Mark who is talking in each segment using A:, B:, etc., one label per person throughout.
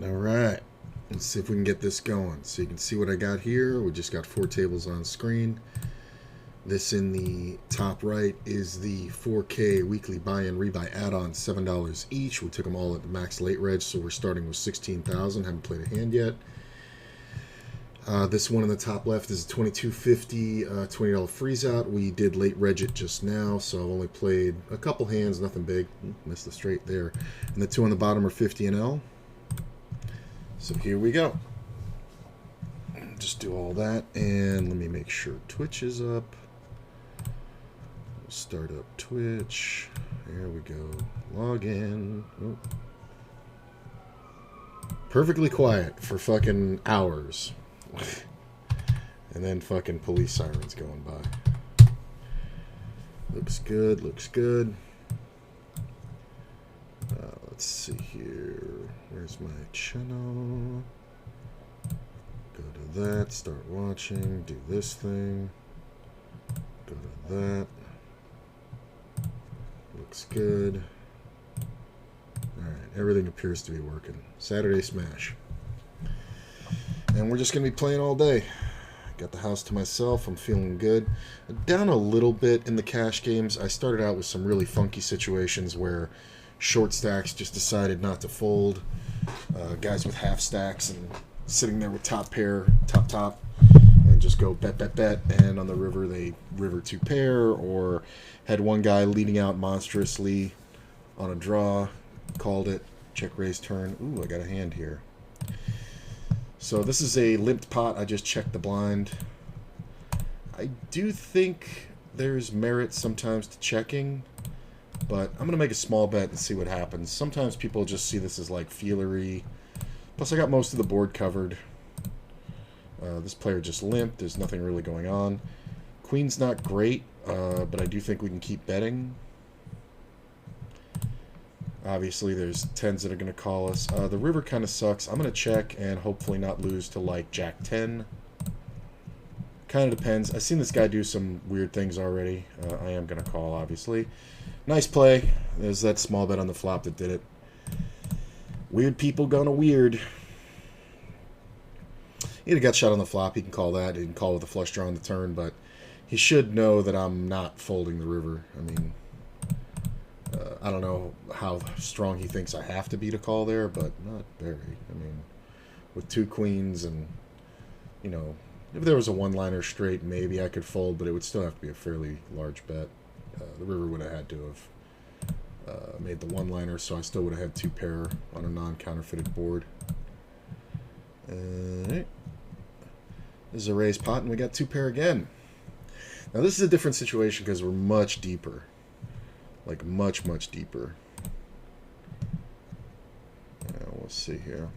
A: All right. Let's see if we can get this going. So you can see what I got here. We just got 4 tables on screen. This in the top right is the 4K weekly buy-in rebuy add-on, $7 each. We took them all at the max late reg, so we're starting with 16,000. Haven't played a hand yet. This one in the top left is a 2250 $20 freeze out. We did late reg it just now, so I've only played a couple hands, nothing big. Missed the straight there. And the two on the bottom are 50 and L. So here we go. Just do all that, and let me make sure Twitch is up. We'll start up Twitch. There we go. Log in. Oh. Perfectly quiet for fucking hours. And then fucking police sirens going by. Looks good, looks good. Let's see here. Where's my channel? Go to that, start watching, do this thing. Go to that. Looks good. Alright, everything appears to be working. Saturday Smash. And we're just going to be playing all day. Got the house to myself. I'm feeling good. Down a little bit in the cash games. I started out with some really funky situations where short stacks just decided not to fold. Guys with half stacks and sitting there with top pair, top, and just go bet, bet, bet. And on the river, they river 2 pair, or had one guy leading out monstrously on a draw, called it, check raise turn. Ooh, I got a hand here. So this is a limped pot. I just checked the blind. I do think there's merit sometimes to checking, but I'm going to make a small bet and see what happens. Sometimes people just see this as like feelery. Plus I got most of the board covered. This player just limped. There's nothing really going on. Queen's not great, but I do think we can keep betting. Obviously, there's 10s that are going to call us. The river kind of sucks. I'm going to check and hopefully not lose to, like, Jack 10. Kind of depends. I've seen this guy do some weird things already. I am going to call, obviously. Nice play. There's that small bet on the flop that did it. Weird people gonna weird. He'd have got shot on the flop. He can call that. He can call with a flush draw on the turn, but he should know that I'm not folding the river. I mean... I don't know how strong he thinks I have to be to call there, but not very. I mean, with 2 queens and, you know, if there was a one-liner straight, maybe I could fold, but it would still have to be a fairly large bet. The river would have had to have made the one-liner, so I still would have had 2 pair on a non-counterfeited board. Alright. This is a raised pot, and we got 2 pair again. Now, this is a different situation because we're much deeper. Like, much, much deeper. We'll see here.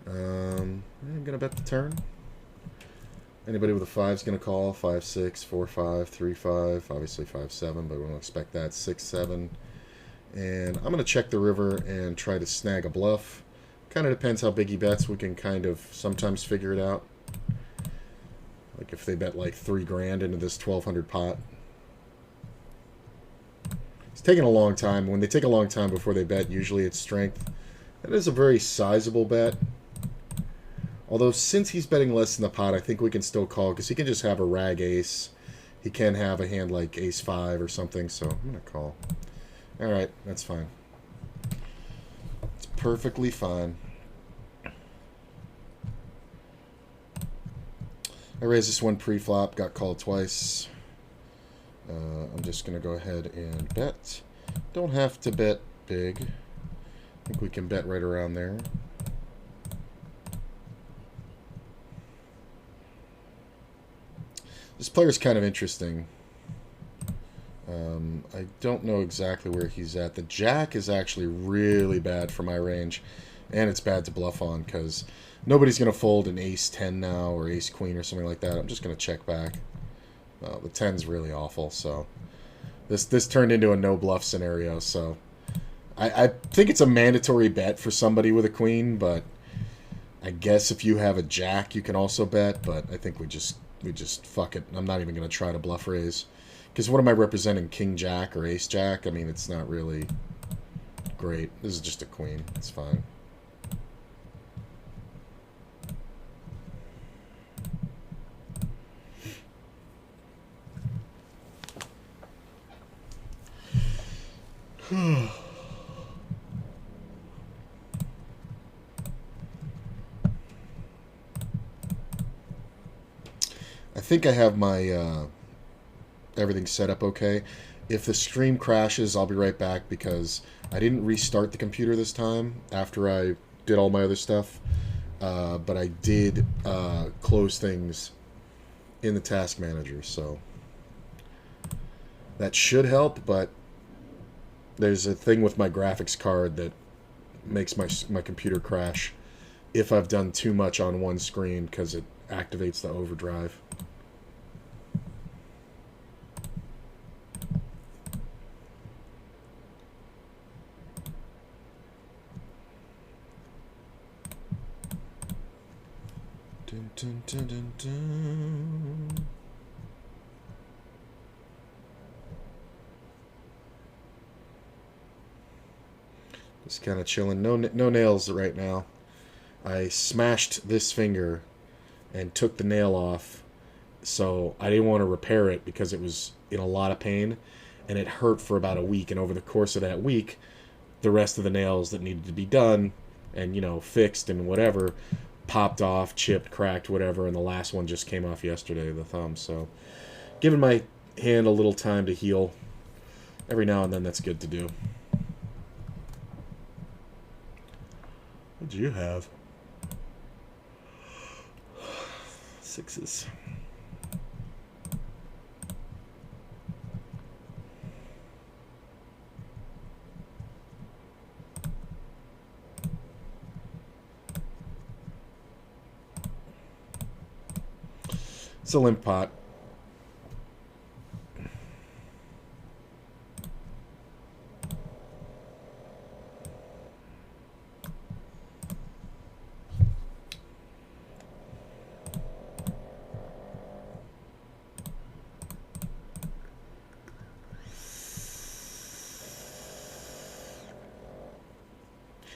A: I'm going to bet the turn. Anybody with a 5 is going to call. 5, 6, 4, 5, 3, 5. Obviously 5, 7, but we don't expect that. 6, 7. And I'm going to check the river and try to snag a bluff. Kind of depends how big he bets. We can kind of sometimes figure it out. Like if they bet like 3 grand into this 1200 pot. It's taking a long time. When they take a long time before they bet, usually it's strength. That is a very sizable bet. Although, since he's betting less in the pot, I think we can still call, because he can just have a rag ace. He can have a hand like ace 5 or something, so I'm going to call. Alright, that's fine. It's perfectly fine. I raised this one pre-flop, got called twice. I'm just going to go ahead and bet. Don't have to bet big. I think we can bet right around there. This player's kind of interesting. I don't know exactly where he's at. The jack is actually really bad for my range, and it's bad to bluff on because nobody's going to fold an ace 10 now or ace queen or something like that. I'm just going to check back. The 10's really awful, so this turned into a no bluff scenario. So I think it's a mandatory bet for somebody with a queen, but I guess if you have a jack, you can also bet. But I think we just fuck it. I'm not even going to try to bluff raise, because what am I representing? King jack or ace jack? I mean, it's not really great. This is just a queen. It's fine. I think I have my everything set up okay. If the stream crashes, I'll be right back because I didn't restart the computer this time after I did all my other stuff. But I did close things in the task manager, so that should help. But there's a thing with my graphics card that makes my computer crash if I've done too much on one screen because it activates the overdrive. Dun, dun, dun, dun, dun. Just kind of chilling. No nails right now. I smashed this finger and took the nail off, so I didn't want to repair it because it was in a lot of pain, and it hurt for about a week. And over the course of that week, the rest of the nails that needed to be done and, you know, fixed and whatever popped off, chipped, cracked, whatever, and the last one just came off yesterday, the thumb. So giving my hand a little time to heal every now and then, that's good to do. What do you have? Sixes. It's a limp pot.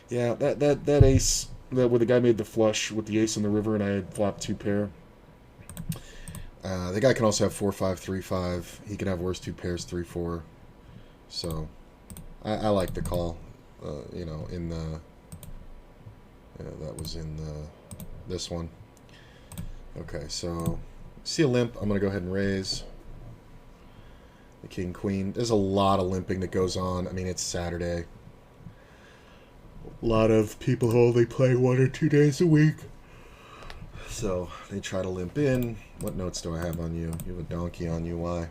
A: Yeah, that ace, that where the guy made the flush with the ace on the river and I had flopped 2 pair. The guy can also have 4-5, 3-5. He can have worse 2 pairs, 3-4. So I like the call. You know, in the that was in this one. Okay, so see a limp. I'm gonna go ahead and raise the king queen. There's a lot of limping that goes on. I mean, it's Saturday. A lot of people only play 1 or 2 days a week. So they try to limp in. What notes do I have on you? You have a donkey on you. Why?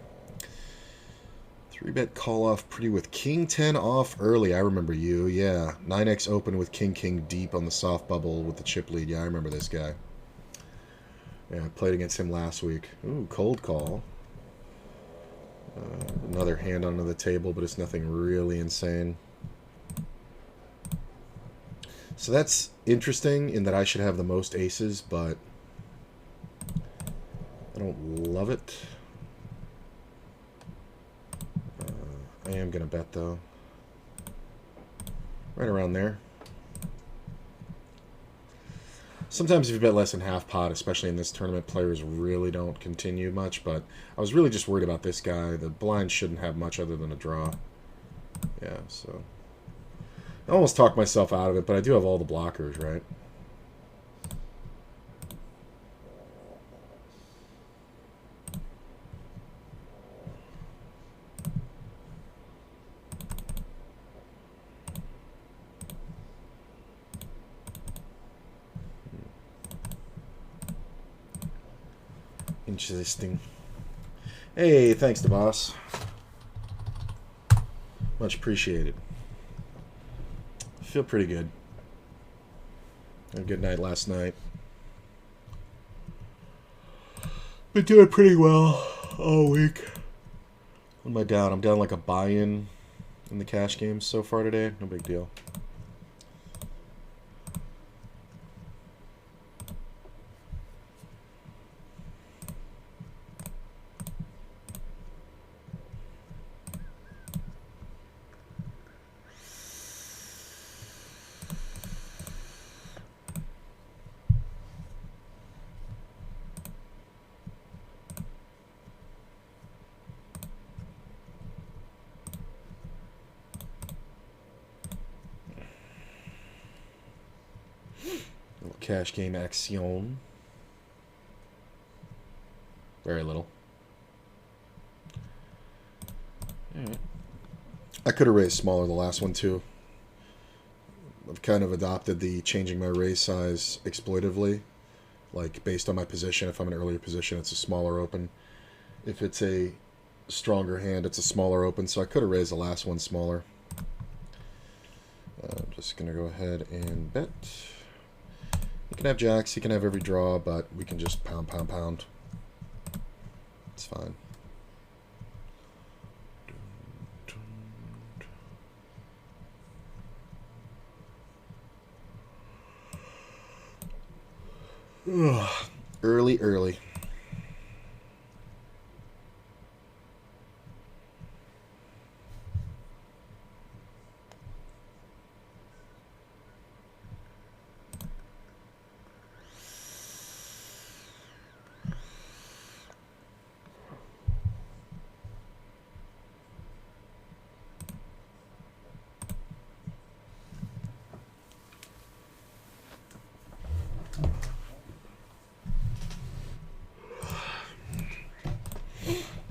A: 3-bet call off pretty with king 10 off early. I remember you. Yeah. 9x open with king deep on the soft bubble with the chip lead. Yeah, I remember this guy. Yeah, I played against him last week. Ooh, cold call. Another hand under the table, but it's nothing really insane. So that's interesting in that I should have the most aces, but I don't love it. I am going to bet, though. Right around there. Sometimes if you bet less than half pot, especially in this tournament, players really don't continue much, but I was really just worried about this guy. The blind shouldn't have much other than a draw. Yeah, so I almost talked myself out of it, but I do have all the blockers, right? Interesting. Hey, thanks to boss. Much appreciated. I feel pretty good. Had a good night last night. Been doing pretty well all week. What am I down? I'm down like a buy-in in the cash games so far today. No big deal. cash game action. Very little. Alright. I could have raised smaller the last one too. I've kind of adopted the changing my raise size exploitively. Like, based on my position. If I'm in an earlier position, it's a smaller open. If it's a stronger hand, it's a smaller open. So I could have raised the last one smaller. I'm just going to go ahead and bet. You can have jacks, you can have every draw, but we can just pound, pound, pound. It's fine. Ugh. Early.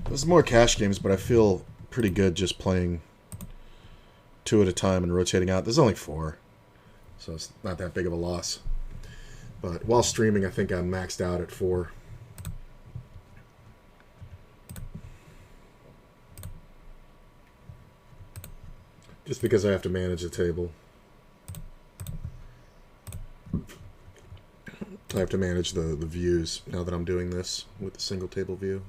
A: There's more cash games, but I feel pretty good just playing 2 at a time and rotating out. There's only 4, so it's not that big of a loss. But while streaming, I think I'm maxed out at 4. Just because I have to manage the table. I have to manage the views now that I'm doing this with the single table view.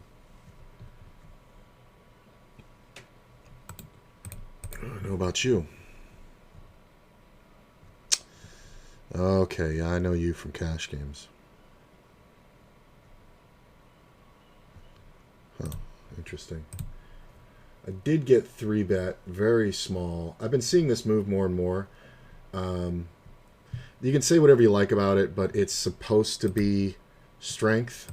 A: I don't know about you. Okay, yeah, I know you from cash games. Huh, interesting. I did get 3-bet, very small. I've been seeing this move more and more. You can say whatever you like about it, but it's supposed to be strength.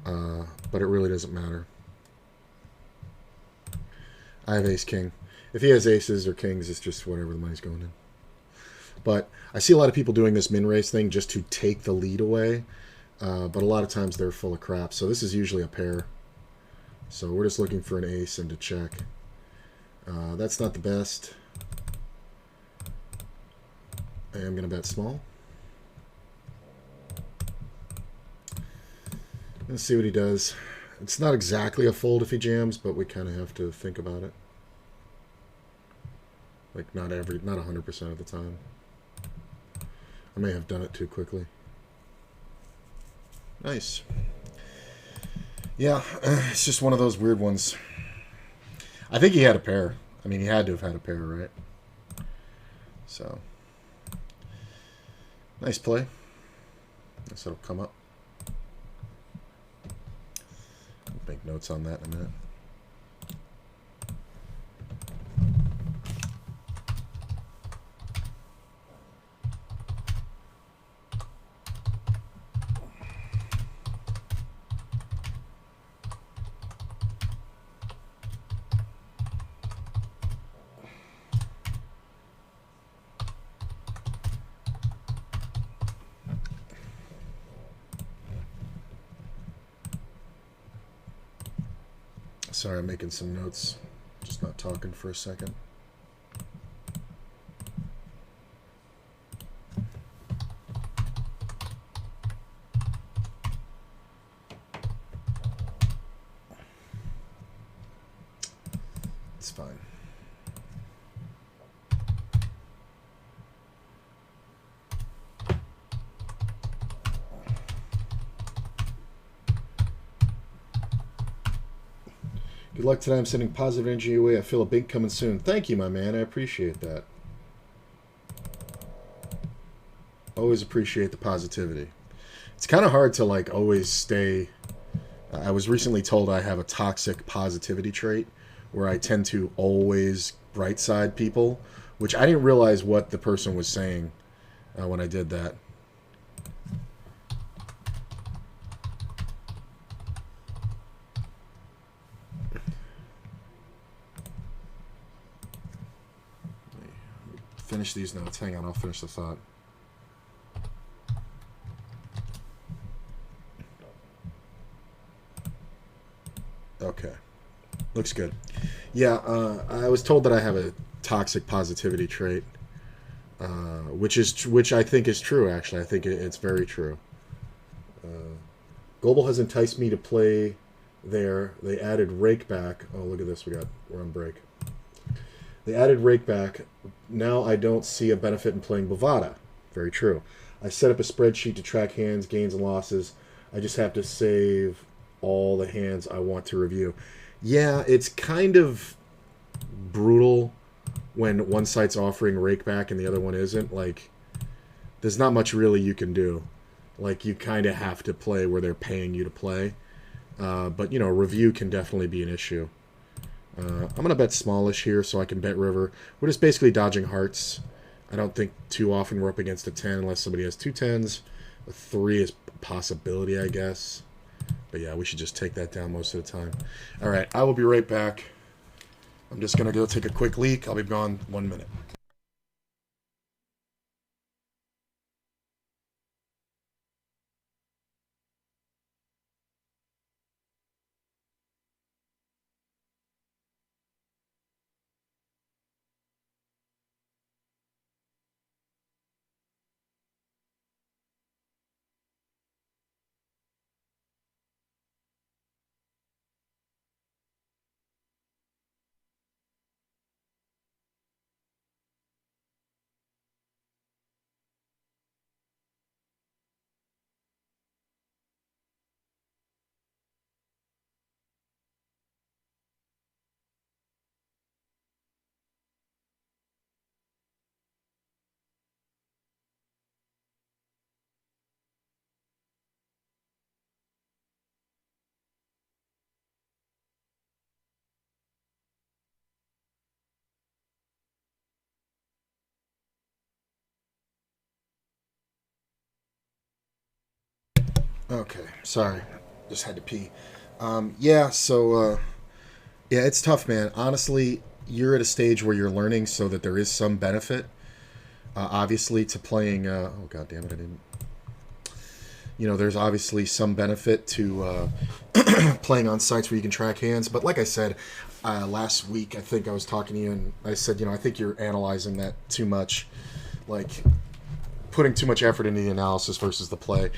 A: But it really doesn't matter. I have ace-king. If he has aces or kings, it's just whatever the money's going in. But I see a lot of people doing this min-raise thing just to take the lead away. But a lot of times they're full of crap. So this is usually a pair. So we're just looking for an ace and to check. That's not the best. I am going to bet small. Let's see what he does. It's not exactly a fold if he jams, but we kind of have to think about it. Like not 100% of the time. I may have done it too quickly. Nice. Yeah, it's just one of those weird ones. I think he had a pair. I mean, he had to have had a pair, right? So, nice play. Guess it'll come up. I'll make notes on that in a minute. Sorry, I'm making some notes. Just not talking for a second. It's fine. Good luck today. I'm sending positive energy your way. I feel a big coming soon. Thank you, my man. I appreciate that. Always appreciate the positivity. It's kind of hard to like always stay. I was recently told I have a toxic positivity trait where I tend to always bright side people, which I didn't realize what the person was saying when I did that. Finish these notes. Hang on, I'll finish the thought. Okay. Looks good. Yeah, I was told that I have a toxic positivity trait, which I think is true. Actually, I think it's very true. Global has enticed me to play there. They added Rakeback. Oh, look at this. We're on break. They added Rakeback. Now I don't see a benefit in playing Bovada. Very true. I set up a spreadsheet to track hands, gains, and losses. I just have to save all the hands I want to review. Yeah, it's kind of brutal when one site's offering Rakeback and the other one isn't. Like, there's not much really you can do. Like, you kind of have to play where they're paying you to play. But, review can definitely be an issue. I'm going to bet smallish here so I can bet river. We're just basically dodging hearts. I don't think too often we're up against a 10 unless somebody has two 10s. A 3 is a possibility, I guess. But yeah, we should just take that down most of the time. All right, I will be right back. I'm just going to go take a quick leak. I'll be gone 1 minute. Okay, sorry. Just had to pee. Yeah, it's tough, man. Honestly, you're at a stage where you're learning so that there is some benefit, obviously, to playing. Oh, God damn it, I didn't. There's obviously some benefit to playing on sites where you can track hands. But like I said, last week, I think I was talking to you and I said, I think you're analyzing that too much. Like, putting too much effort into the analysis versus the play.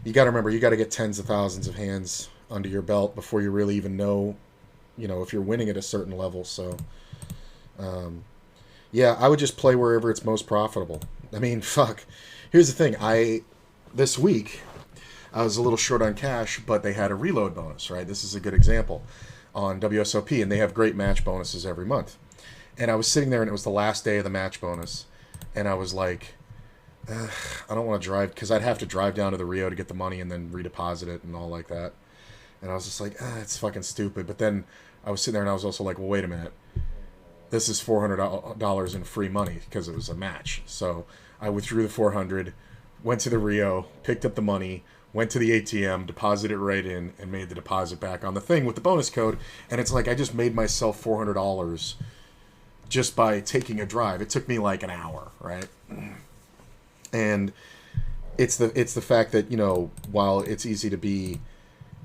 A: You got to remember, you got to get tens of thousands of hands under your belt before you really even know, if you're winning at a certain level. So, yeah, I would just play wherever it's most profitable. I mean, fuck. Here's the thing. This week, I was a little short on cash, but they had a reload bonus, right? This is a good example on WSOP, and they have great match bonuses every month. And I was sitting there, and it was the last day of the match bonus, and I was like, I don't want to drive, because I'd have to drive down to the Rio to get the money and then redeposit it and all like that. And I was just like, it's fucking stupid. But then I was sitting there, and I was also like, well, wait a minute. This is $400 in free money because it was a match. So I withdrew the $400, went to the Rio, picked up the money, went to the ATM, deposited it right in, and made the deposit back on the thing with the bonus code. And it's like I just made myself $400 just by taking a drive. It took me like an hour, right? And it's the fact that, while it's easy to be,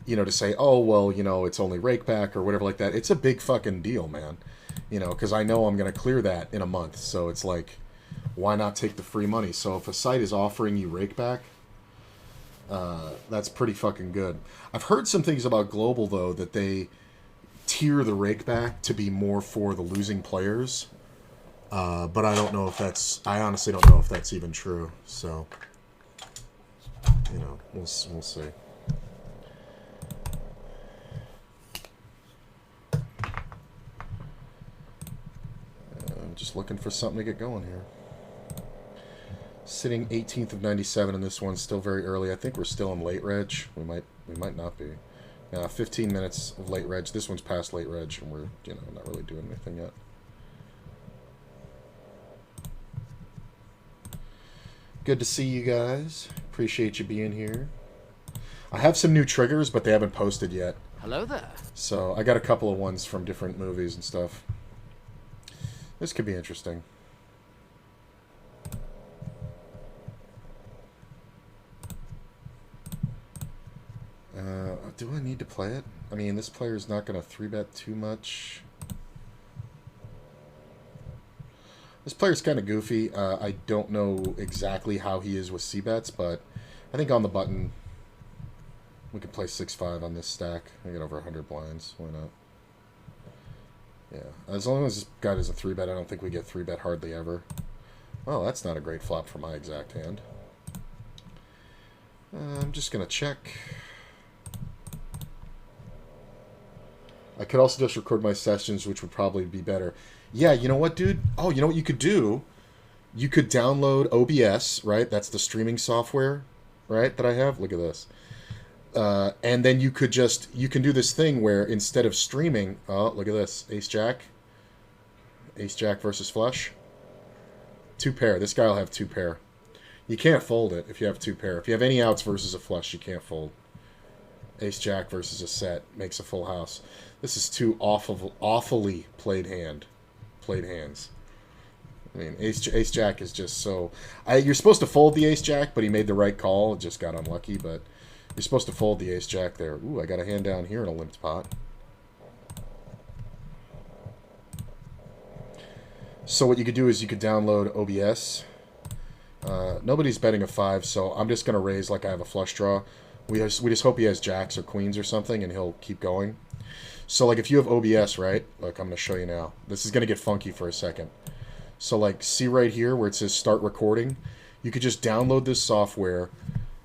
A: to say, oh, well, it's only rakeback or whatever like that, it's a big fucking deal, man. Because I know I'm going to clear that in a month. So it's like, why not take the free money? So if a site is offering you rakeback, that's pretty fucking good. I've heard some things about Global, though, that they tier the rakeback to be more for the losing players. But I don't know if I honestly don't know if that's even true. So, we'll see. I'm just looking for something to get going here. Sitting 18th of 97, and this one's still very early. I think we're still in late reg. We might not be. 15 minutes of late reg. This one's past late reg, and we're not really doing anything yet. Good to see you guys. Appreciate you being here. I have some new triggers, but they haven't posted yet.
B: Hello there.
A: So I got a couple of ones from different movies and stuff. This could be interesting. do I need to play it? I mean, this player's not going to 3-bet too much. This player's kind of goofy. I don't know exactly how he is with C-bets, but I think on the button we could play 6-5 on this stack. I get over 100 blinds. Why not? Yeah, as long as this guy does a 3-bet, I don't think we get 3-bet hardly ever. Oh, that's not a great flop for my exact hand. I'm just going to check. I could also just record my sessions, which would probably be better. Yeah, you know what, dude? Oh, you know what you could do? You could download OBS, right? That's the streaming software, right, that I have. Look at this. And then you can do this thing where instead of streaming, oh, look at this, Ace-Jack versus flush. 2 pair. This guy will have 2 pair. You can't fold it if you have 2 pair. If you have any outs versus a flush, you can't fold. Ace-Jack versus a set makes a full house. This is 2 awfully played hands. I mean, Ace-Jack is just so... you're supposed to fold the Ace-Jack, but he made the right call. It just got unlucky, but you're supposed to fold the Ace-Jack there. Ooh, I got a hand down here in a limped pot. So what you could do is you could download OBS. Nobody's betting a 5, so I'm just going to raise like I have a flush draw. We just hope he has jacks or queens or something, and he'll keep going. So, like, if you have OBS, right? Look, I'm going to show you now. This is going to get funky for a second. So, like, see right here where it says start recording? You could just download this software,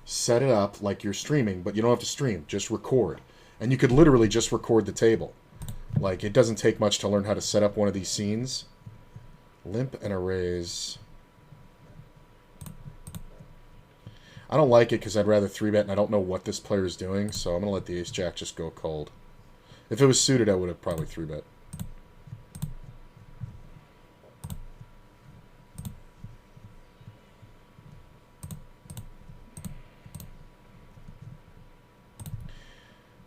A: set it up like you're streaming, but you don't have to stream. Just record. And you could literally just record the table. Like, it doesn't take much to learn how to set up one of these scenes. Limp and a raise. I don't like it because I'd rather 3-bet, and I don't know what this player is doing, so I'm going to let the Ace-Jack just go cold. If it was suited, I would have probably 3-bet.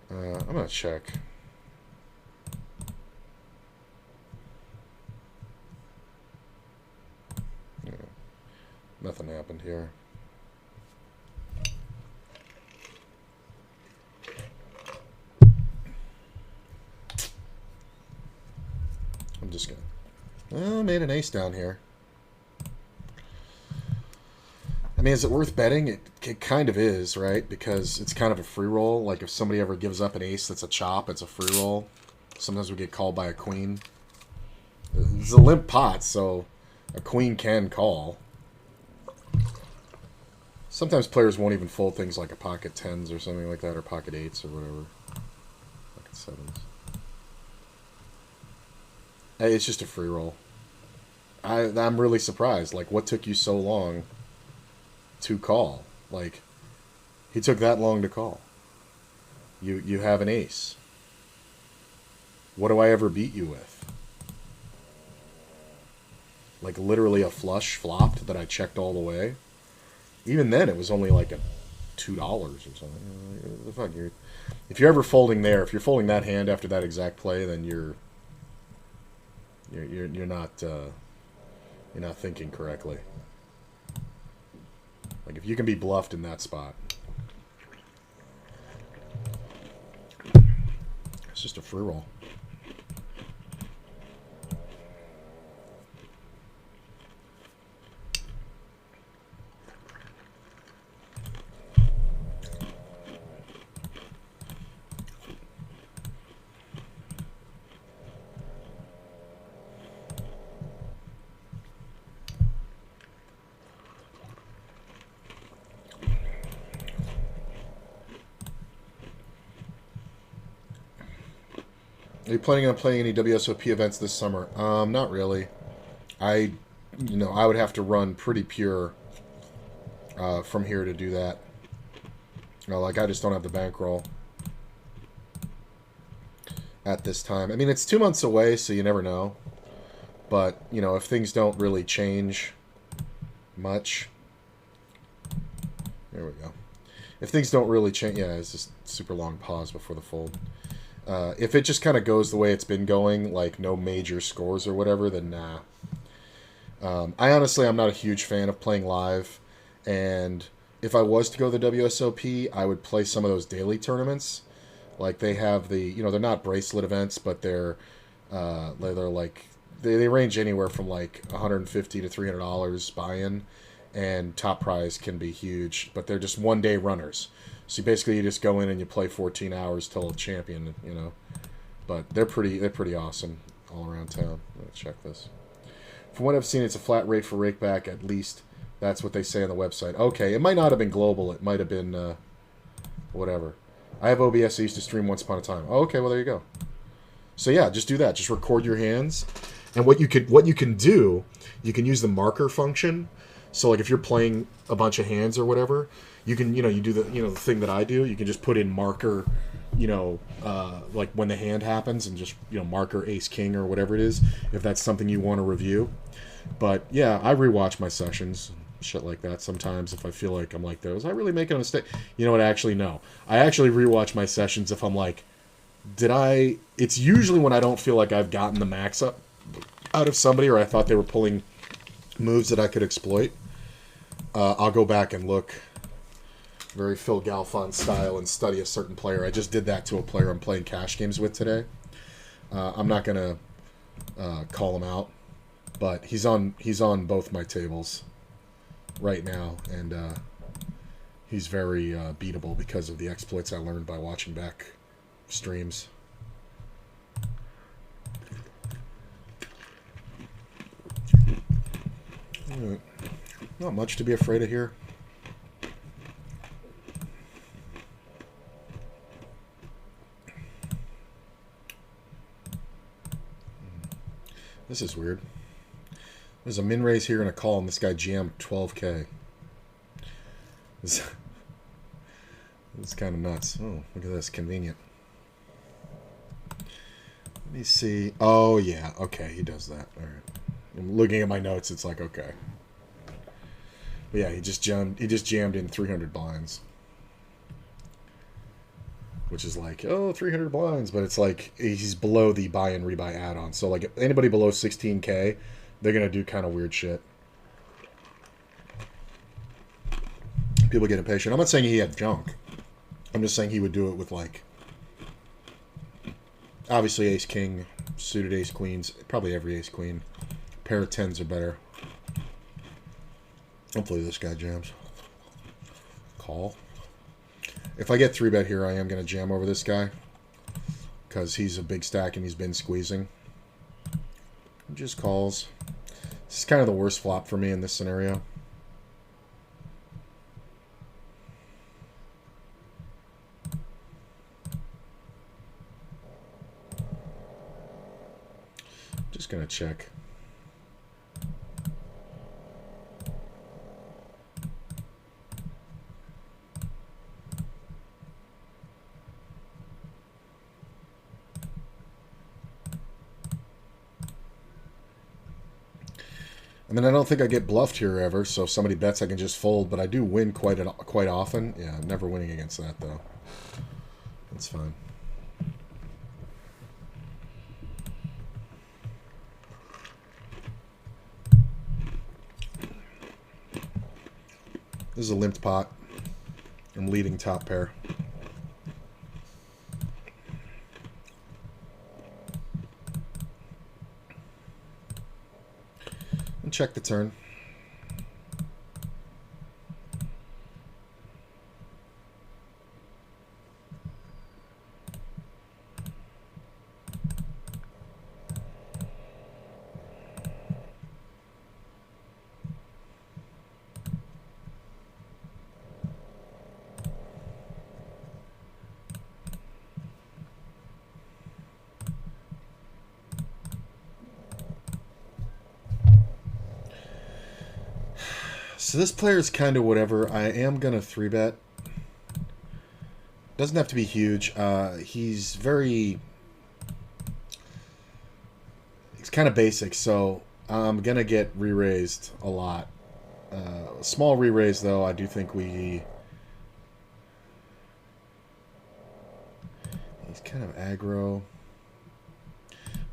A: I'm going to check. Yeah, nothing happened here. I'm just going to... Well, made an ace down here. I mean, is it worth betting? It kind of is, right? Because it's kind of a free roll. Like, if somebody ever gives up an ace that's a chop, it's a free roll. Sometimes we get called by a queen. It's a limp pot, so a queen can call. Sometimes players won't even fold things like a pocket 10s or something like that, or pocket 8s or whatever. Pocket 7s. Hey, it's just a free roll. I'm really surprised. Like, what took you so long to call? Like, he took that long to call. You have an ace. What do I ever beat you with? Like, literally a flush flopped that I checked all the way. Even then, it was only like a $2 or something. The fuck, if you're ever folding there, if you're folding that hand after that exact play, then you're not thinking correctly. Like, if you can be bluffed in that spot, it's just a free roll. Are you planning on playing any WSOP events this summer? Not really. I would have to run pretty pure from here to do that. Like, I just don't have the bankroll at this time. I mean, it's 2 months away, so you never know. But, if things don't really change much... There we go. If things don't really change... Yeah, it's just super long pause before the fold. If it just kind of goes the way it's been going, like no major scores or whatever, then nah. I'm not a huge fan of playing live, and if I was to go to the WSOP, I would play some of those daily tournaments. Like they have the, you know, they're not bracelet events, but they're like they range anywhere from like $150 to $300 buy-in, and top prize can be huge, but they're just 1-day runners. So basically, you just go in and you play 14 hours till a champion, you know. But they're pretty awesome all around town. Let's check this. From what I've seen, it's a flat rate for rakeback. At least that's what they say on the website. Okay, it might not have been global. It might have been whatever. I have OBS. I used to stream once upon a time. Oh, okay, well there you go. So yeah, just do that. Just record your hands, and what you can do, you can use the marker function. So like if you're playing a bunch of hands or whatever, you can, you know, you do the, you know, the thing that I do. You can just put in marker, you know, like when the hand happens, and just, you know, marker ace king or whatever it is, if that's something you want to review. But yeah, I rewatch my sessions, shit like that sometimes if I feel like I'm like, was I really making a mistake? You know what? Actually, no. I actually rewatch my sessions if I'm like, it's usually when I don't feel like I've gotten the max up out of somebody, or I thought they were pulling moves that I could exploit. I'll go back and look very Phil Galfond style and study a certain player. I just did that to a player I'm playing cash games with today. I'm not going to call him out, but he's on both my tables right now, and he's very beatable because of the exploits I learned by watching back streams. All right. Not much to be afraid of here. This is weird. There's a min raise here and a call, and this guy jammed 12K. This is kind of nuts. Oh, look at this. Convenient. Let me see. Oh, yeah. Okay, he does that. All right. I'm looking at my notes. It's like, okay. But yeah, he just jammed in 300 blinds. Which is like, oh, 300 blinds. But it's like, he's below the buy and rebuy add-on. So, like, anybody below 16K, they're going to do kind of weird shit. People get impatient. I'm not saying he had junk. I'm just saying he would do it with, like, obviously ace-king, suited ace-queens, probably every ace-queen. Pair of 10s are better. Hopefully this guy jams. Call. If I get 3-bet here, I am going to jam over this guy, because he's a big stack and he's been squeezing. Just calls. This is kind of the worst flop for me in this scenario. Just going to check. I mean, I don't think I get bluffed here ever, so if somebody bets, I can just fold, but I do win quite often. Yeah, I'm never winning against that, though. That's fine. This is a limped pot. I'm leading top pair. Check the turn. So this player is kind of whatever. I am going to 3-bet. Doesn't have to be huge. He's kind of basic, so I'm going to get re-raised a lot. Small re-raise, though, I do think he's kind of aggro.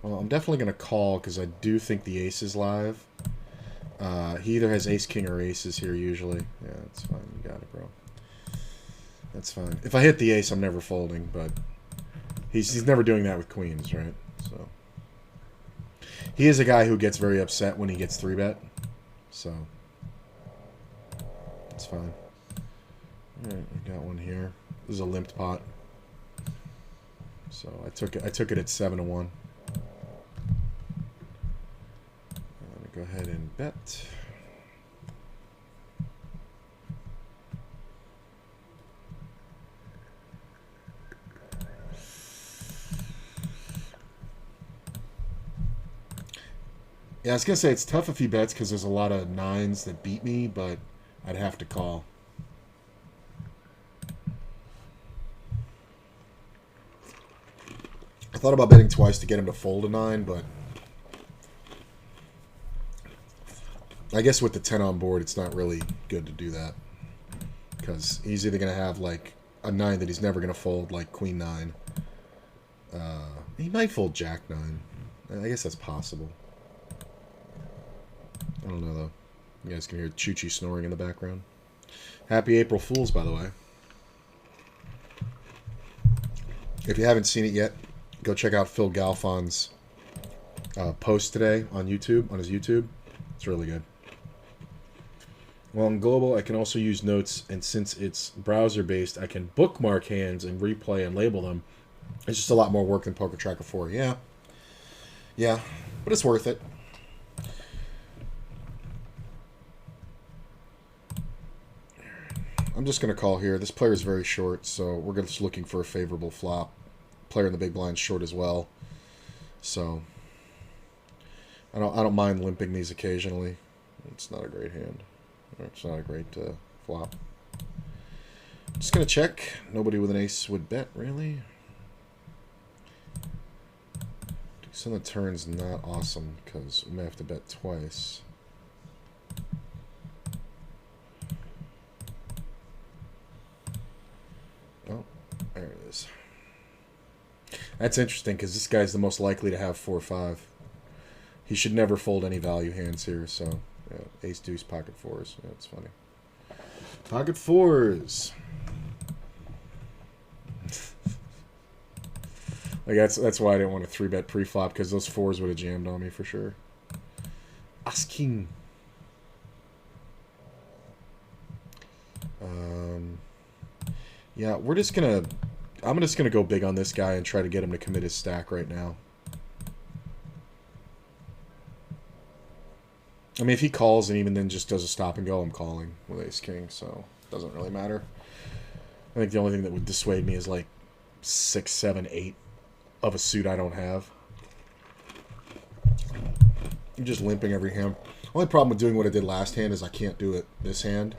A: Well, I'm definitely going to call because I do think the ace is live. He either has ace-king or aces here usually. Yeah, that's fine. You got it, bro. That's fine. If I hit the ace, I'm never folding, but He's never doing that with queens, right? So he is a guy who gets very upset when he gets 3-bet. So it's fine. All right, we got one here. This is a limped pot. So I took it at 7-1. I'm gonna go ahead and bet. Yeah, I was gonna say it's tough if he bets because there's a lot of 9s that beat me, but I'd have to call. I thought about betting twice to get him to fold a 9, but I guess with the 10 on board, it's not really good to do that because he's either gonna have like a 9 that he's never gonna fold, like Queen 9. He might fold Jack 9. I guess that's possible. I don't know, though. You guys can hear Choo-Choo snoring in the background. Happy April Fools, by the way. If you haven't seen it yet, go check out Phil Galfon's post today on YouTube, on his YouTube. It's really good. Well, in Global, I can also use notes, and since it's browser-based, I can bookmark hands and replay and label them. It's just a lot more work than Poker Tracker 4. Yeah. Yeah, but it's worth it. I'm just going to call here. This player is very short, so we're just looking for a favorable flop. Player in the big blind short as well. So I don't mind limping these occasionally. It's not a great hand. It's not a great flop. Just going to check. Nobody with an ace would bet, really. Deuce on the turn's not awesome because we may have to bet twice. Oh, there it is. That's interesting because this guy's the most likely to have 4-5. He should never fold any value hands here, so yeah, ace, deuce, pocket fours. Yeah, it's funny. Pocket fours. Like that's why I didn't want to 3-bet pre-flop because those fours would have jammed on me for sure. As king. Yeah, I'm just gonna go big on this guy and try to get him to commit his stack right now. I mean, if he calls and even then just does a stop and go, I'm calling with ace king, so it doesn't really matter. I think the only thing that would dissuade me is like 6, 7, 8 of a suit I don't have. I'm just limping every hand. Only problem with doing what I did last hand is I can't do it this hand.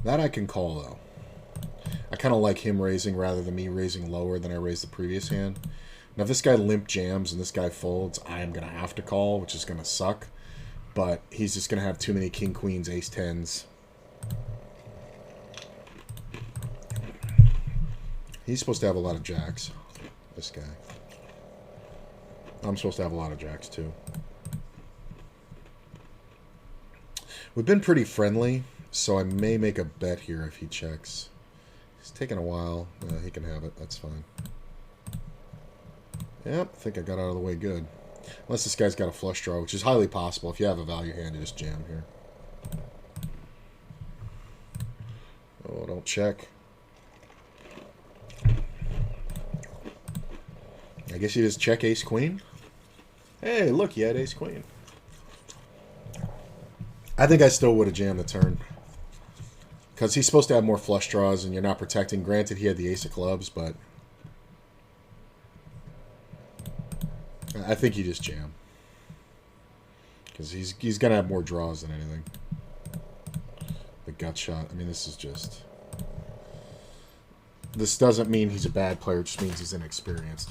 A: That I can call, though. I kind of like him raising rather than me raising lower than I raised the previous hand. Now, if this guy limp jams and this guy folds, I am going to have to call, which is going to suck. But he's just going to have too many king, queens, ace, tens. He's supposed to have a lot of jacks, this guy. I'm supposed to have a lot of jacks, too. We've been pretty friendly, so I may make a bet here if he checks. It's taking a while. He can have it. That's fine. Yep, I think I got out of the way good. Unless this guy's got a flush draw, which is highly possible. If you have a value hand, you just jam here. Oh, don't check. I guess you just check ace-queen. Hey, look, you had ace-queen. I think I still would have jammed the turn. Because he's supposed to have more flush draws and you're not protecting. Granted, he had the ace of clubs, but I think you just jam. Because he's going to have more draws than anything. The gut shot. I mean, this is just... This doesn't mean he's a bad player. It just means he's inexperienced.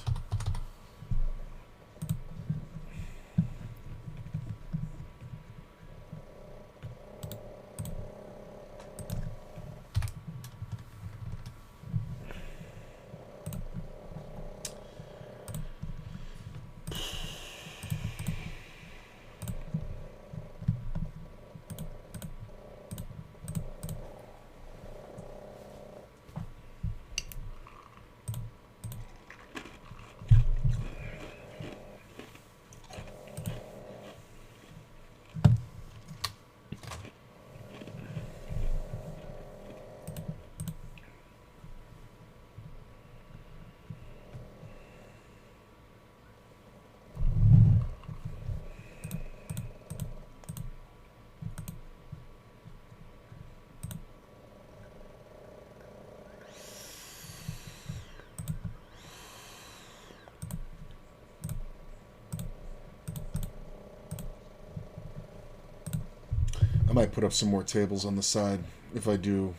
A: might put up some more tables on the side. If I do,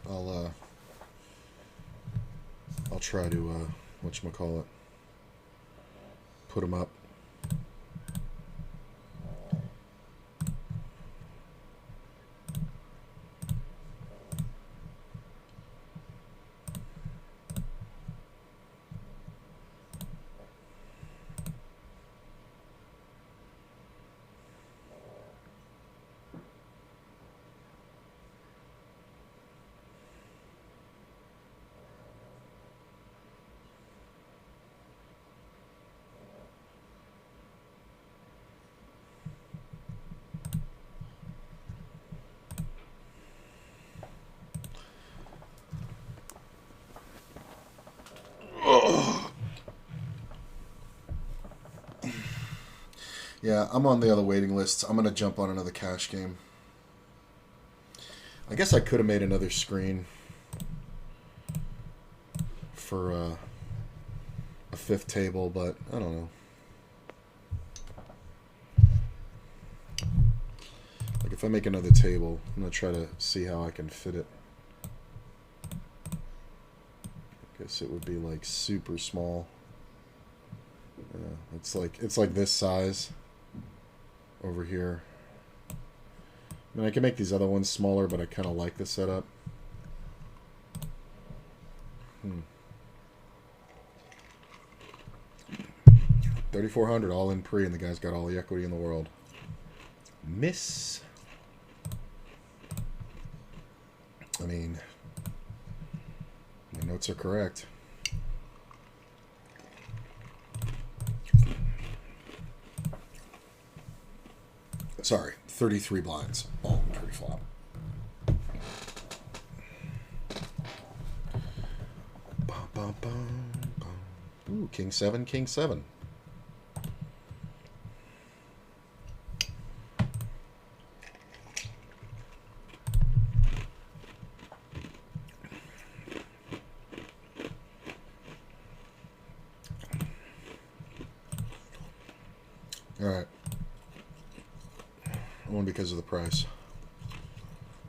A: I'll try to whatchamacallit, put them up. Yeah, I'm on the other waiting lists. I'm going to jump on another cash game. I guess I could have made another screen for a fifth table, but I don't know. Like, if I make another table, I'm going to try to see how I can fit it. I guess it would be, like, super small. Yeah, it's like this size over here. I mean, I can make these other ones smaller, but I kind of like the setup. 3,400 all in pre, and the guy's got all the equity in the world. Miss. I mean, my notes are correct. Sorry, 33 blinds, all pre-flop. Ooh, king 7, king 7. All right. One because of the price.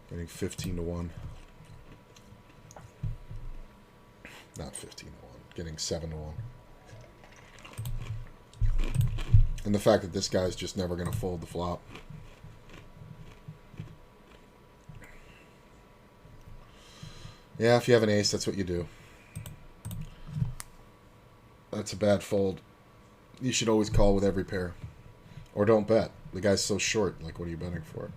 A: Getting 15 to 1. Not 15 to 1. Getting 7 to 1. And the fact that this guy's just never going to fold the flop. Yeah, if you have an ace, that's what you do. That's a bad fold. You should always call with every pair. Or don't bet. The guy's so short. Like, what are you betting for?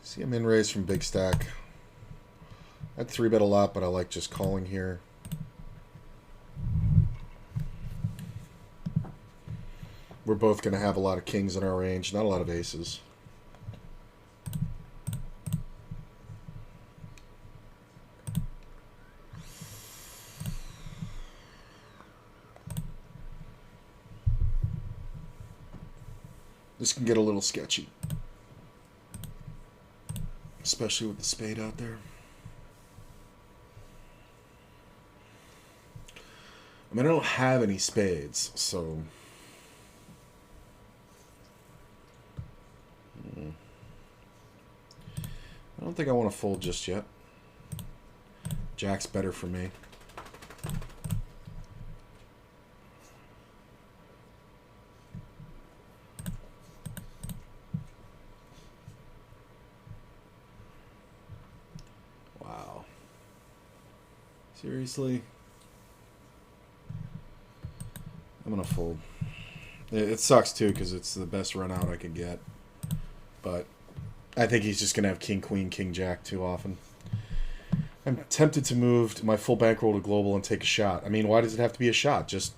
A: See, I'm in raise from big stack. I'd 3-bet a lot, but I like just calling here. We're both going to have a lot of kings in our range, not a lot of aces. This can get a little sketchy, especially with the spade out there. I mean, I don't have any spades, so... I don't think I want to fold just yet. Jack's better for me. Wow. Seriously? I'm going to fold. It sucks, too, because it's the best run out I could get. But I think he's just going to have king, queen, king, jack too often. I'm tempted to move to my full bankroll to global and take a shot. I mean, why does it have to be a shot? Just,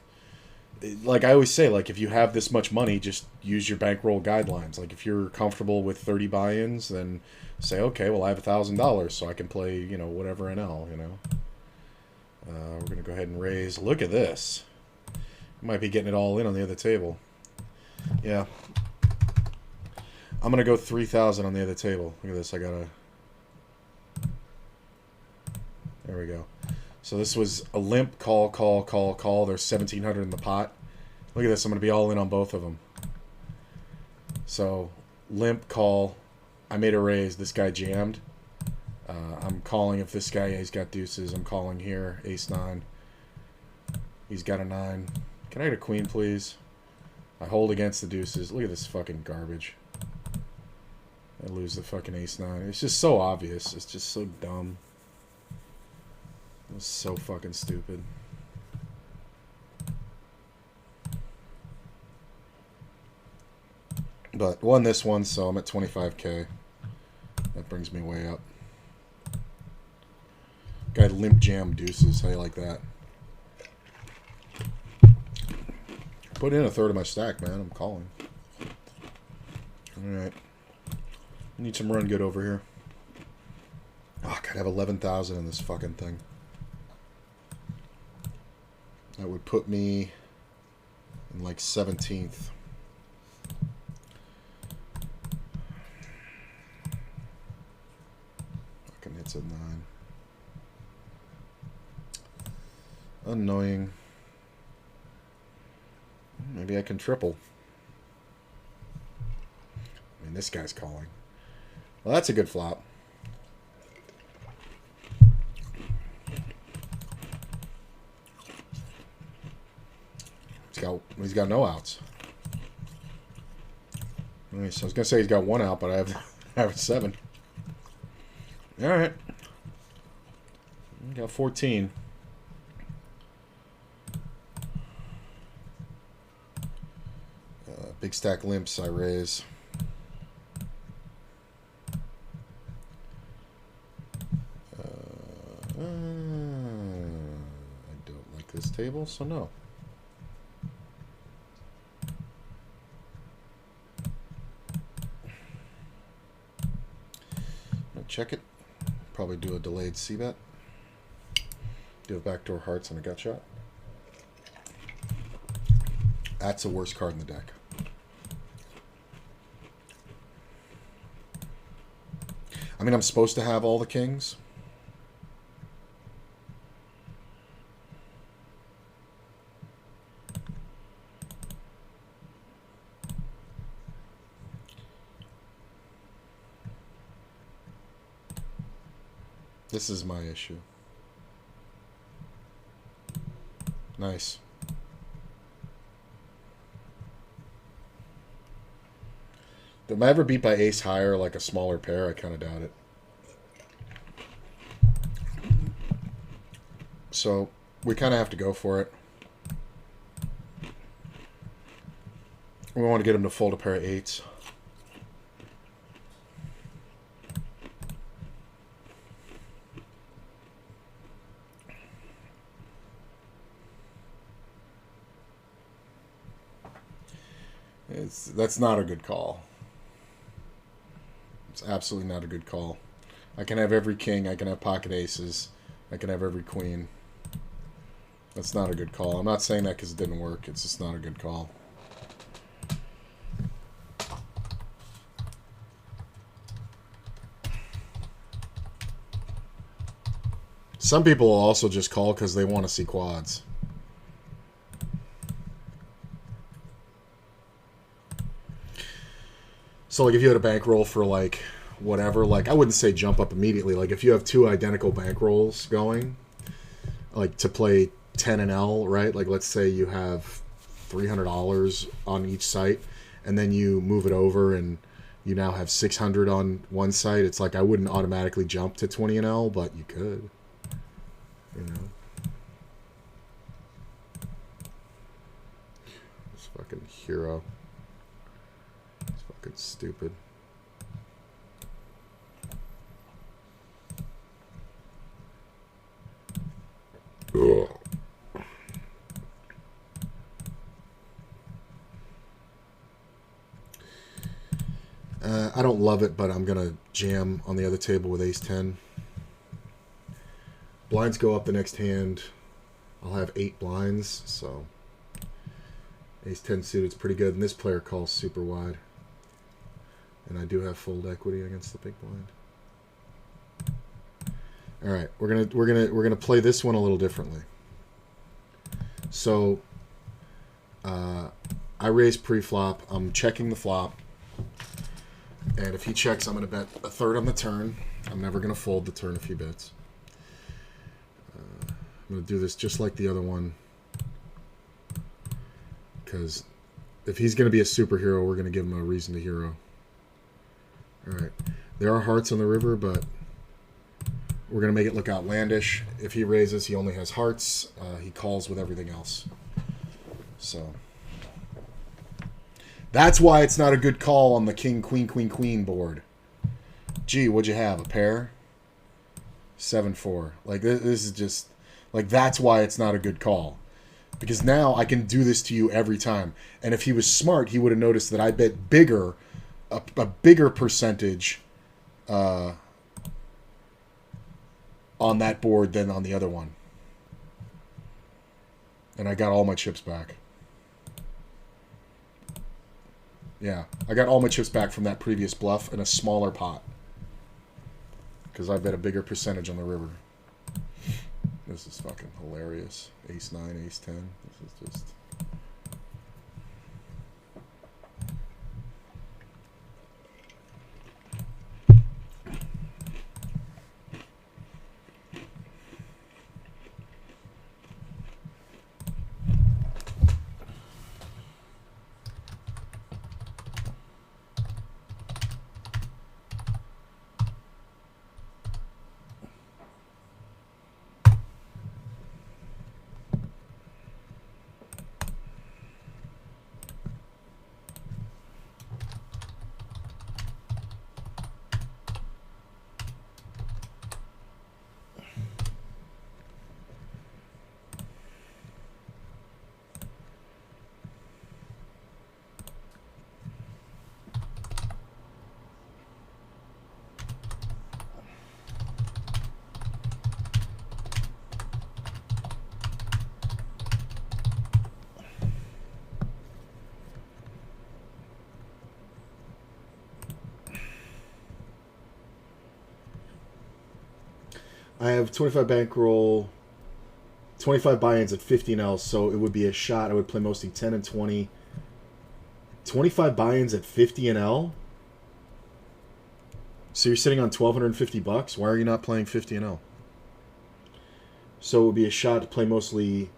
A: like I always say, like, if you have this much money, just use your bankroll guidelines. Like, if you're comfortable with 30 buy-ins, then say, okay, well, I have $1,000, so I can play, you know, whatever NL, you know. We're going to go ahead and raise. Look at this. Might be getting it all in on the other table. Yeah. I'm going to go 3,000 on the other table. Look at this. I got a... There we go. So this was a limp call. There's 1,700 in the pot. Look at this. I'm going to be all in on both of them. So, limp call. I made a raise. This guy jammed. I'm calling if this guy, he's got deuces. I'm calling here. Ace 9. He's got a 9. Can I get a queen, please? I hold against the deuces. Look at this fucking garbage. I lose the fucking ace 9. It's just so obvious. It's just so dumb. It's so fucking stupid. But won this one, so I'm at 25K. That brings me way up. Guy limp jam deuces. How do you like that? Put in a third of my stack, man. I'm calling. Alright. Need some run good over here. Oh, I gotta have 11,000 in this fucking thing. That would put me in like 17th. Fucking hits a 9. Annoying. Maybe I can triple. I mean, this guy's calling. Well, that's a good flop. He's got no outs. Nice. I was gonna say he's got one out, but I have 7. All right. Got 14. Big stack limps I raise. I don't like this table, so no. Check it. Probably do a delayed c-bet. Do a backdoor hearts and a gut shot. That's the worst card in the deck. I mean, I'm supposed to have all the kings. This is my issue. Nice. Am I ever beat by ace high or like a smaller pair? I kind of doubt it. So we kind of have to go for it. We want to get him to fold a pair of 8s. That's not a good call. It's absolutely not a good call. I can have every king. I can have pocket aces. I can have every queen. That's not a good call. I'm not saying that because it didn't work. It's just not a good call. Some people will also just call because they want to see quads. So, like, if you had a bankroll for, like, whatever, like, I wouldn't say jump up immediately. Like, if you have 2 identical bankrolls going, like, to play 10 and L, right? Like, let's say you have $300 on each site, and then you move it over and you now have 600 on one site. It's like, I wouldn't automatically jump to 20 and L, but you could, you know. This fucking hero. It's stupid. Ugh. I don't love it, but I'm gonna jam on the other table with ace 10. Blinds go up the next hand. I'll have 8 blinds, so Ace-10 suited's pretty good, and this player calls super wide. And I do have fold equity against the big blind. All right, we're gonna play this one a little differently. So, I raise pre-flop. I'm checking the flop, and if he checks, I'm gonna bet a third on the turn. I'm never gonna fold the turn if he bets. I'm gonna do this just like the other one, because if he's gonna be a superhero, we're gonna give him a reason to hero. All right, there are hearts on the river, but we're going to make it look outlandish. If he raises, he only has hearts. He calls with everything else. So that's why it's not a good call on the king, queen, queen, queen board. Gee, what'd you have? A pair? 7-4. Like, this is just... Like, that's why it's not a good call. Because now I can do this to you every time. And if he was smart, he would have noticed that I bet bigger, a bigger percentage... on that board than on the other one. And I got all my chips back. Yeah, I got all my chips back from that previous bluff in a smaller pot. Because I bet a bigger percentage on the river. This is fucking hilarious. Ace-9, Ace-10. This is just... I have 25 bankroll, 25 buy-ins at 15L, so it would be a shot. I would play mostly 10 and 20. 25 buy-ins at 50 and L? So you're sitting on $1,250? Why are you not playing 50 and L? So it would be a shot to play mostly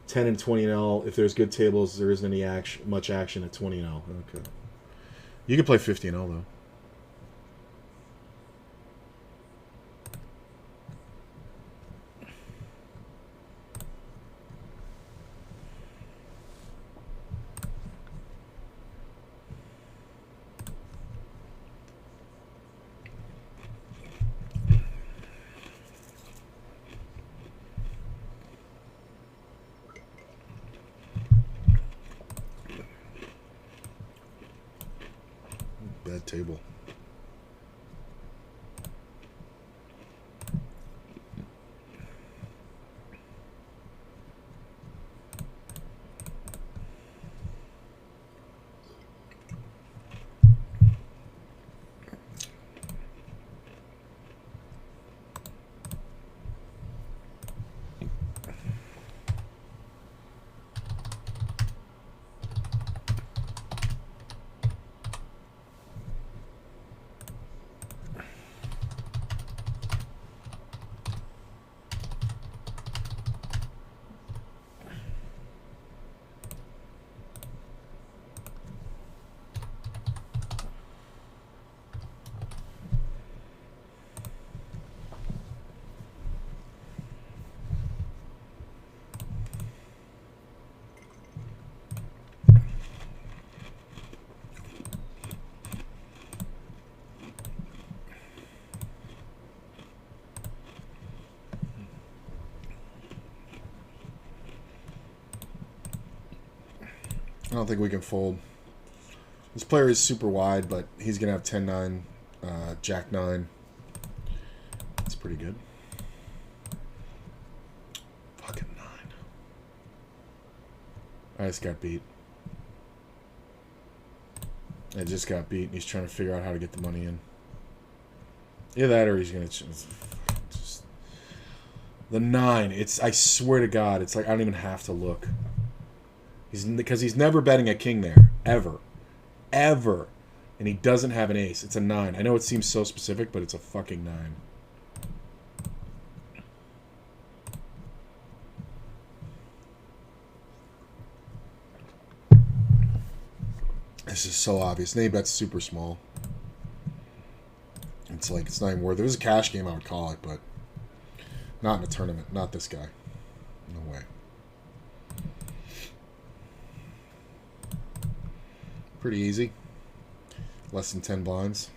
A: 10 and 20 and L. If there's good tables, there isn't any much action at 20 and L. Okay. You can play 50 and L, though. Bad table. I don't think we can fold. This player is super wide, but he's going to have 10-9, Jack-9. That's pretty good. Fucking 9. I just got beat. I just got beat, and he's trying to figure out how to get the money in. Either that, or he's gonna just the 9. It's, I swear to God, it's like I don't even have to look. Because he's never betting a king there, ever, and he doesn't have an ace. It's a 9. I know it seems so specific, but it's a fucking 9. This is so obvious. And he bets super small. It's like, it's not even worth it. If it was a cash game, I would call it, but not in a tournament. Not this guy. No way. Pretty easy. Less than 10 blinds.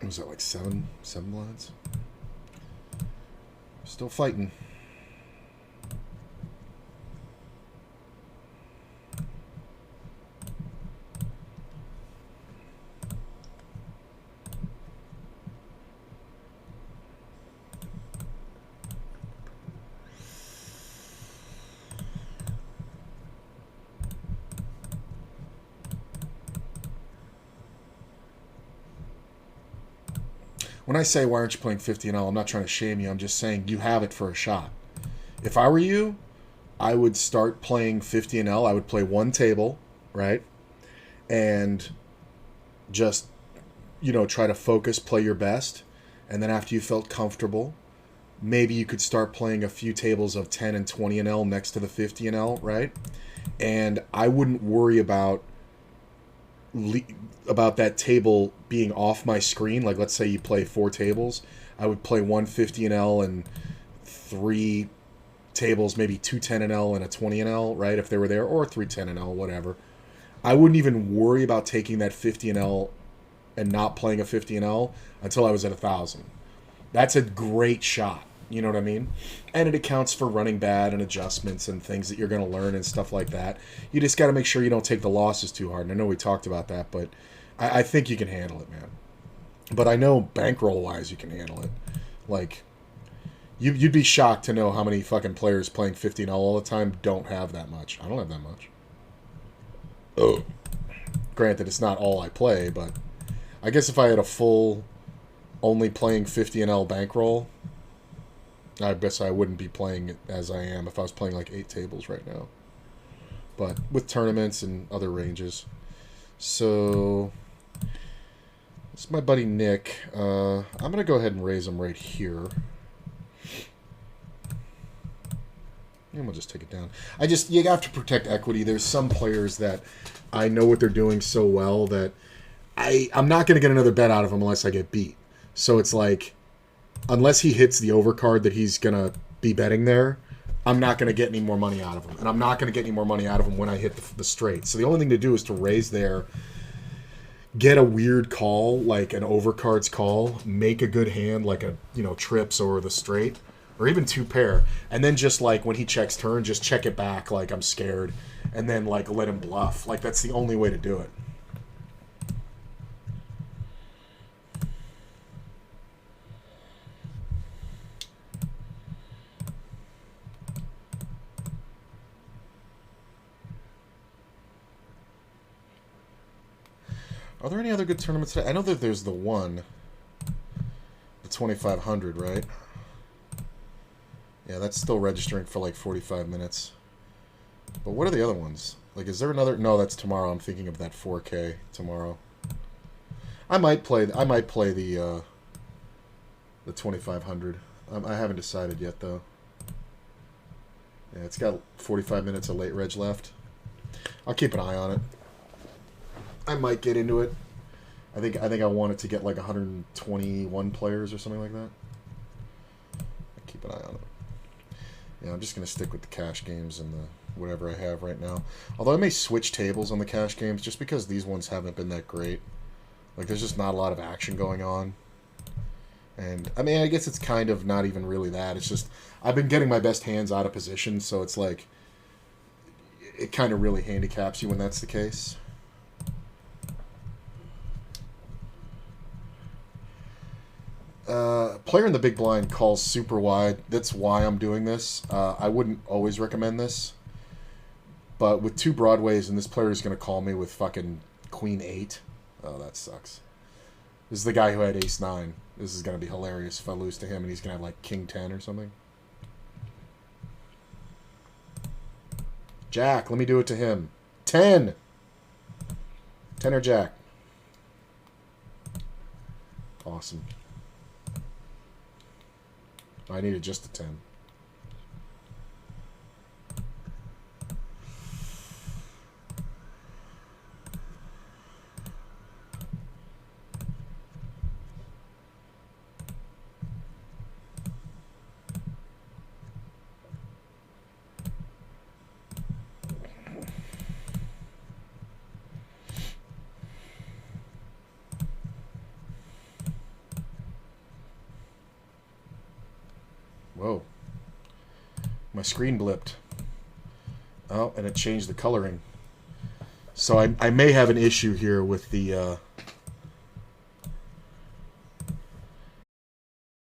A: Was that like 7 blinds? Still fighting. When I say, why aren't you playing 50 and all, I'm not trying to shame you. I'm just saying you have it for a shot. If I were you, I would start playing 50 and L. I would play one table, right? And just, you know, try to focus, play your best. And then after you felt comfortable, maybe you could start playing a few tables of 10 and 20 and L next to the 50 and L, right? And I wouldn't worry about that table being off my screen. Like, let's say you play 4 tables, I would play 150 and L and 3 tables, maybe 210 and L and a 20 and L, right, if they were there, or 310 and L, whatever. I wouldn't even worry about taking that 50 and L and not playing a 50 and L until I was at 1,000. That's a great shot. You know what I mean? And it accounts for running bad and adjustments and things that you're going to learn and stuff like that. You just got to make sure you don't take the losses too hard. And I know we talked about that, but I think you can handle it, man. But I know bankroll-wise you can handle it. Like, you'd be shocked to know how many fucking players playing 50 and all the time don't have that much. I don't have that much. Oh. Granted, it's not all I play, but I guess if I had a full only playing 50 and L bankroll, I guess I wouldn't be playing it as I am if I was playing like 8 tables right now. But with tournaments and other ranges. So, this is my buddy Nick. I'm going to go ahead and raise him right here. And we'll just take it down. You have to protect equity. There's some players that I know what they're doing so well that I'm not going to get another bet out of him unless I get beat. So it's like, unless he hits the overcard that he's going to be betting there, I'm not going to get any more money out of him. And I'm not going to get any more money out of him when I hit the straight. So the only thing to do is to raise there, get a weird call, like an overcards call, make a good hand, like a, you know, trips or the straight, or even 2 pair. And then just like when he checks turn, just check it back like I'm scared. And then like let him bluff. Like that's the only way to do it. Are there any other good tournaments today? I know that there's the one, the 2500, right? Yeah, that's still registering for like 45 minutes. But what are the other ones? Like, is there another? No, that's tomorrow. I'm thinking of that 4K tomorrow. I might play the 2500. I haven't decided yet though. Yeah, it's got 45 minutes of late reg left. I'll keep an eye on it. I might get into it. I think I want it to get like 121 players or something like that. I'll keep an eye on it. Yeah, I'm just going to stick with the cash games and the whatever I have right now. Although I may switch tables on the cash games just because these ones haven't been that great. Like, there's just not a lot of action going on. And, I mean, I guess it's kind of not even really that. It's just, I've been getting my best hands out of position, so it's like, it kind of really handicaps you when that's the case. Player in the big blind calls super wide. That's why I'm doing this. I wouldn't always recommend this. But with 2 Broadways, and this player is going to call me with fucking Queen 8. Oh, that sucks. This is the guy who had Ace 9. This is going to be hilarious if I lose to him and he's going to have like King 10 or something. Jack, let me do it to him. 10! 10 or Jack. Awesome. I needed just a 10. Whoa. My screen blipped. Oh, and it changed the coloring. So I may have an issue here with the